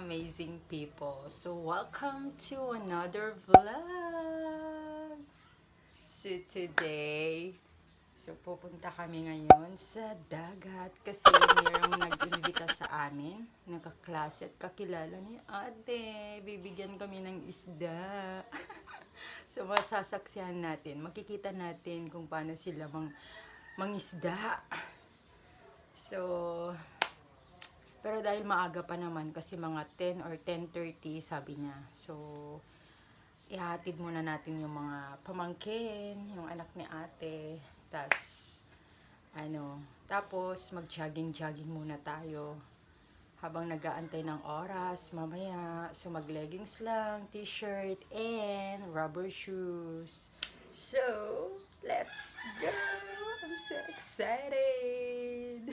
amazing people. So welcome to another vlog. So today, pupunta kami ngayon sa dagat kasi mayroong nag-imbita sa amin, nakaklase at kakilala ni ate. Bibigyan kami ng isda. So masasaksihan natin, makikita natin kung paano sila mangisda. So pero dahil maaga pa naman kasi mga 10 or 10:30 sabi niya. So ihatid muna natin yung mga pamangkin, yung anak ni ate. Tapos mag-jogging muna tayo habang nag-aantay ng oras mamaya. So mag-leggings lang, t-shirt, and rubber shoes. So let's go! I'm so excited!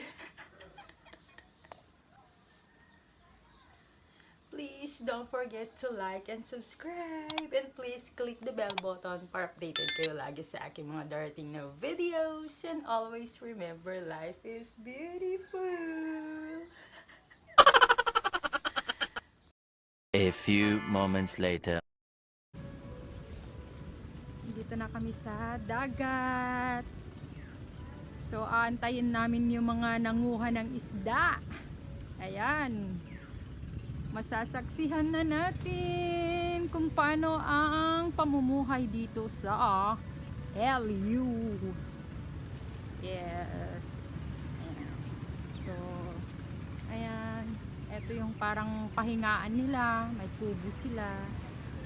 Please don't forget to like and subscribe. And please click the bell button para updated kayo lagi sa aking mga darating na videos. And always remember, life is beautiful. A few moments later. Dito na kami sa dagat. So aantayin namin yung mga nanguha ng isda. Ayan. Masasaksihan na natin kung paano ang pamumuhay dito sa LU. Yes. Ayan. So, ayan. Ito yung parang pahingaan nila. May kubo sila.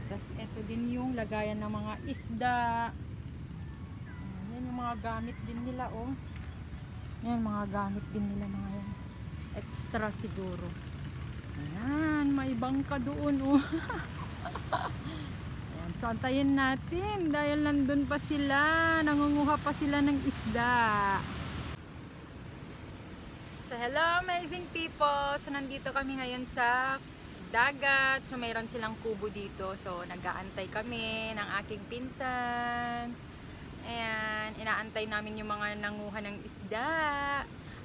Tapos ito din yung lagayan ng mga isda. Ayan yung mga gamit din nila, oh. Ayan, mga gamit din nila mga yan. Extra siguro. Ayan, may bangka doon, oh. Ayan, so antayin natin dahil nandun pa sila, nangunguha pa sila ng isda. So hello amazing people. So nandito kami ngayon sa dagat. So mayroon silang kubo dito. So nag-aantay kami ng aking pinsan. Ayan, inaantay namin yung mga nanguha ng isda.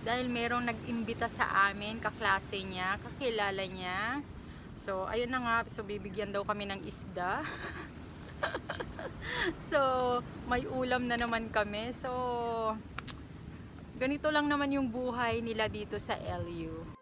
Dahil merong nag-imbita sa amin, kaklase niya, kakilala niya. So, ayun na nga. So, bibigyan daw kami ng isda. So, may ulam na naman kami. So, ganito lang naman yung buhay nila dito sa LU.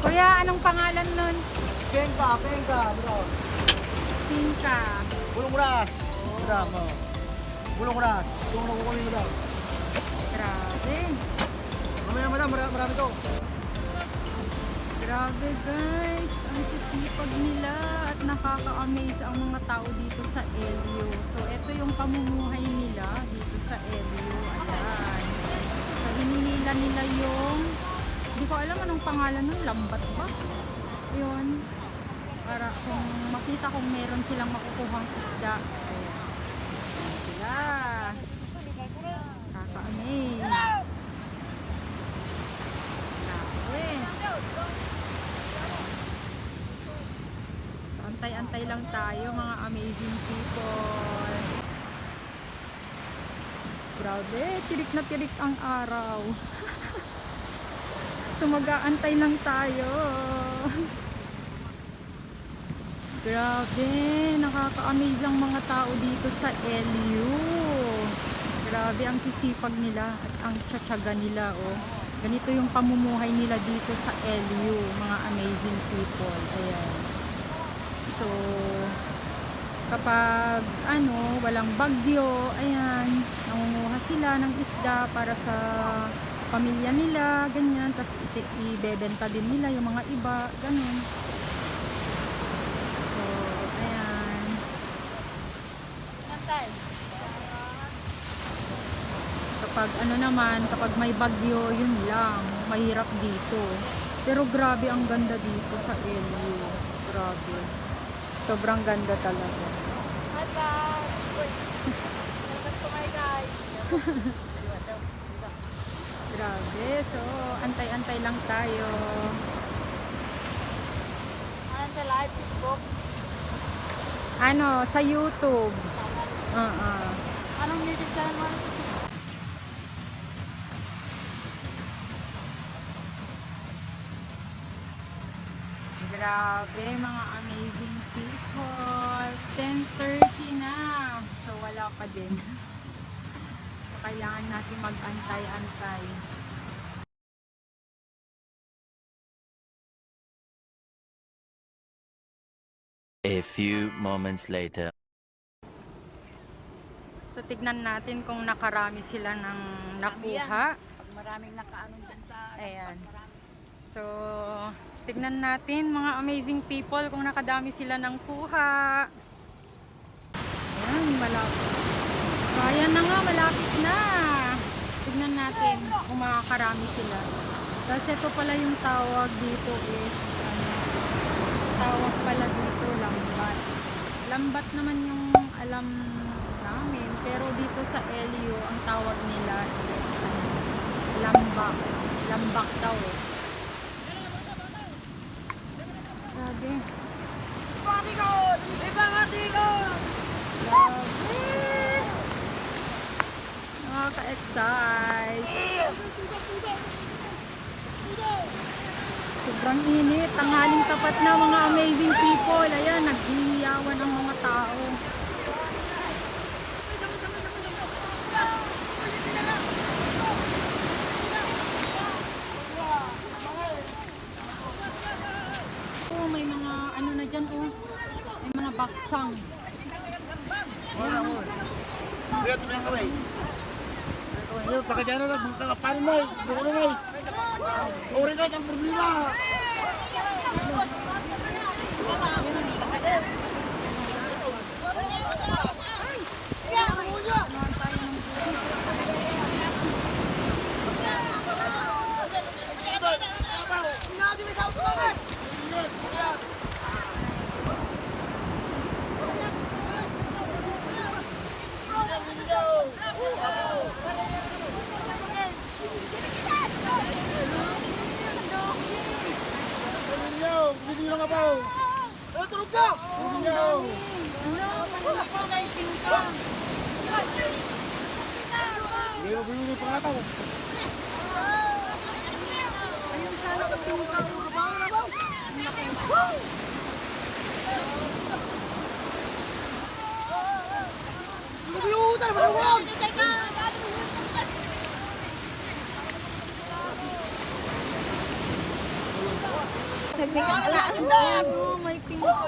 Kuya, anong pangalan nun? Pengka, bro. Pinka. Bulong ras. Madam, oh. Bulong ras. Kung nakukunin mo daw. Grabe. Mamaya, madam, marami to. Grabe guys. Ang sisipag nila at nakaka-amaze ang mga tao dito sa LU. So, ito yung pamumuhay nila dito sa LU. Ayan. So, hininila nila yung, hindi ko alam anong pangalan nun, lambat ba? Yun. Para kung makita kung meron silang makukuhang isda. Ayan. Ayan sila. Nakaka-amaze. Grabe. So, antay-antay lang tayo mga amazing people. Grabe, tirik na tirik ang araw. So mag-aantay lang tayo. Grabe, nakaka-amaze ang mga tao dito sa LU. Grabe ang sisipag nila at ang tsatsaga nila, oh. Ganito yung pamumuhay nila dito sa LU, mga amazing people. Ayan. So, kapag walang bagyo, ayan, nangunguha sila ng isda para sa pamilya nila, ganyan, tapos ibebenta din nila yung mga iba, ganun. So, ayan. Kapag may bagyo, yun lang, mahirap dito. Pero grabe ang ganda dito sa LU. Grabe. Sobrang ganda talaga. Grabe. So, antay-antay lang tayo. Live Facebook. Sa YouTube. Anong music channel mo? Grabe, mga amazing people. 10:30 na. So, wala pa din. So, kailangan natin mag-antay-antay. A few moments later. So, tignan natin kung nakarami sila ng nakuha. Pag maraming nakaano dyan sa... Ayan. So, tignan natin mga amazing people kung nakadami sila ng kuha. Ayan, malapit. So, ayan na nga, malapit na. Tignan natin kung makakarami sila. Kasi ito pala yung tawag dito is, tawag pala dito, lambat. Lambat naman yung alam namin. Pero dito sa LU, ang tawag nila is, lambak. Lambak daw eh. Grabe. Ipangatikon! Ipangatikon! Grabe. Nakaka-excite. Sobrang init. Tanghaling tapat na mga amazing people. Ayan, naghihiyawan ang mga tao. Oh, may mga ano na dyan, oh. May mga baksang. Lihat mo yung kamay. Ayun, pakadyan na lang. Paano mo? Buko na mo. Uri ka, ang problema. Hindi lang ako. Tulog na! Hindi ako. Hindi mo binuli pa nga ako. Ayun sana ko tingka. Nagiyutan! Maluwag! Oh, may pink pa.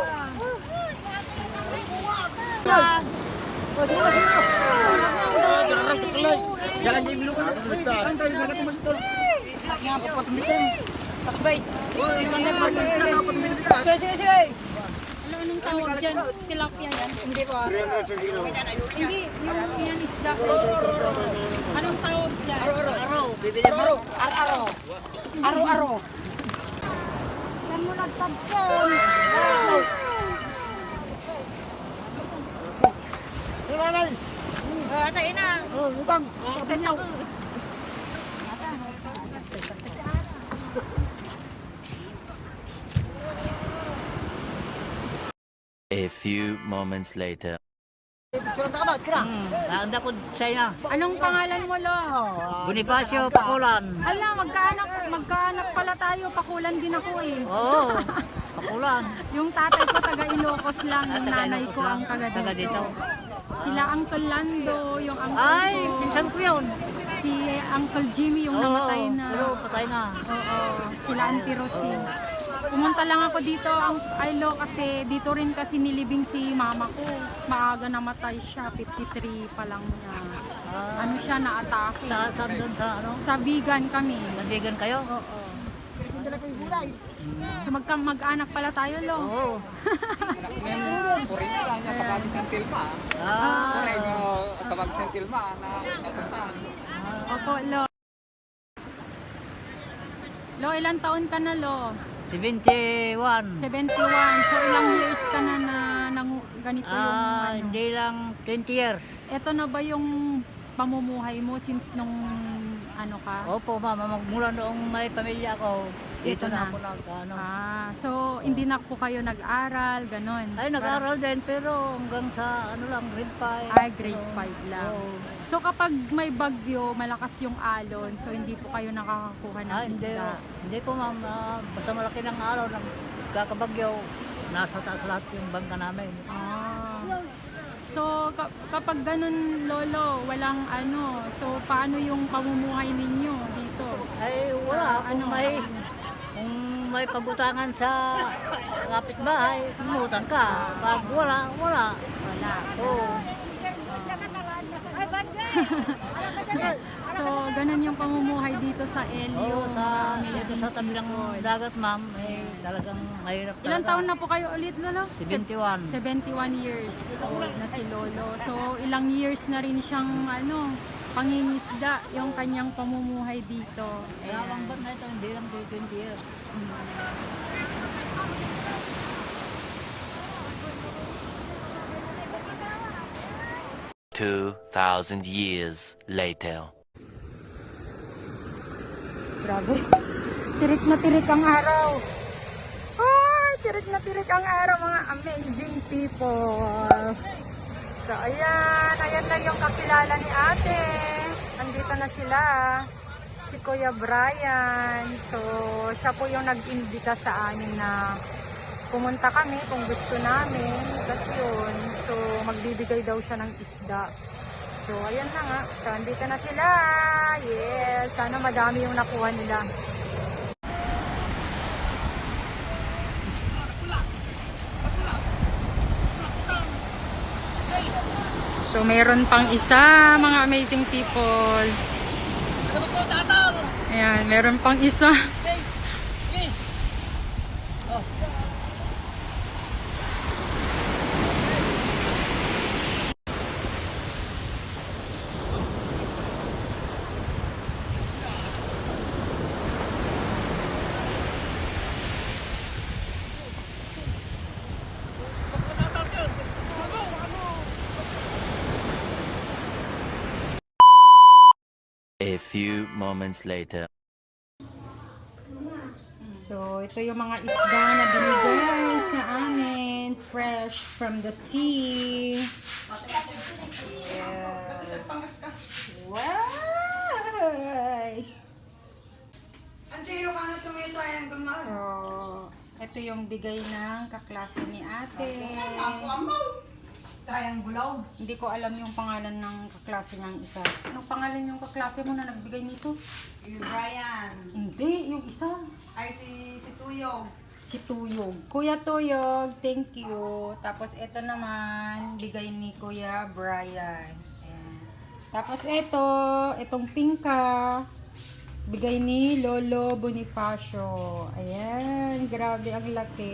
Jalan jadi dulu kan. Antay dagat mo sito. Nga pa patumitan. Takbay. Sige. Ano, anong tawag dyan? Tilapia yan? Hindi po. Hindi, yung yan isda. Anong tawag dyan? Aro. Yan mo nagtagpon. Oh, utang. A few moments later. Anda po saya. Anong pangalan mo, Lo? Bonifacio Pakulan. Ala, magkaanak pala tayo. Pakulan din ako eh. Oo. Pakulan. Yung tatay ko taga Ilocos lang, yung taga nanay Ilocos ko ang lang, taga taga dito. dito. Sila Uncle Lando, yung uncle Ay, ko. pinsan ko yun. Si Uncle Jimmy, yung namatay na. Pero patay na. Oo, sila Auntie Rosie. Pumunta lang ako dito ang Ilo kasi dito rin kasi nilibing si mama ko. Maaga namatay siya, 53 pa lang niya. Ano siya, na-atake. Saan doon sa ano? Sa vegan kami. Nabigan kayo? Oo. So mag-anak pala tayo, Lo. Oo. Opo, Lo. Lo, ilang taon ka na, Lo? 71. 71. So ilang years ka na ganito yung ano? Hindi lang 20 years. Ito na ba yung pamumuhay mo since nung ano ka? Opo, mama, magmula noong may pamilya ako, Dito dito na. na ako ano. So hindi na po kayo nag-aral, ganon? Ay, nag-aral din, pero hanggang sa ano lang, grade 5. Ay, grade 5 lang. Oo. So kapag may bagyo, malakas yung alon, so hindi po kayo nakakakuha ng Hindi, isda? hindi po ma'am, basta malaki ng araw ng kakabagyo, nasa taas lahat yung bangka namin. Ah. So kapag ganun, Lolo, walang ano, so paano yung pamumuhay ninyo dito? Ay, wala. Ano, Kung may pagutangan sa kapitbahay, umutang ka. Pag wala, wala. Wala. Oo. So ganun yung pamumuhay dito sa Elio. Oo, dito sa tabi ng dagat, ma'am, talagang mahirap talaga. Ilang taon na po kayo ulit, Lolo? 71. 71 years old na si Lolo. So ilang years na rin siyang ano, pangingisda yung kanyang pamumuhay dito. Kaya ang bag na ito, hindi lang 20 years. Two 2,000 years later. Grabe. Tirik na tirik ang araw. Ay, tirik na tirik ang araw, mga amazing people. So, ayan na yung kakilala ni ate. Nandito na sila. Si Kuya Brian. So, siya po yung nag-imbita sa amin na pumunta kami kung gusto namin. Kasi yun. So, magbibigay daw siya ng isda. So, ayan na nga. So, andito na sila. Yes. Sana madami yung nakuha nila. So, mayroon pang isa, mga amazing people. Ayan, meron pang isa. A few moments later. So, ito yung mga isda na binigay sa amin. Fresh from the sea. Yes. Wow! So, ito yung bigay ng kaklase ni ate. Triangulo. Hindi ko alam yung pangalan ng kaklase niyang isa. Anong pangalan yung kaklase mo na nagbigay nito? Yung Brian. Hindi, yung isa. Ay, si Tuyo. si Tuyog. Kuya Tuyog, thank you. Tapos ito naman, bigay ni Kuya Brian. Ayan. Tapos itong pingka, bigay ni Lolo Bonifacio. Ayan, grabe ang laki.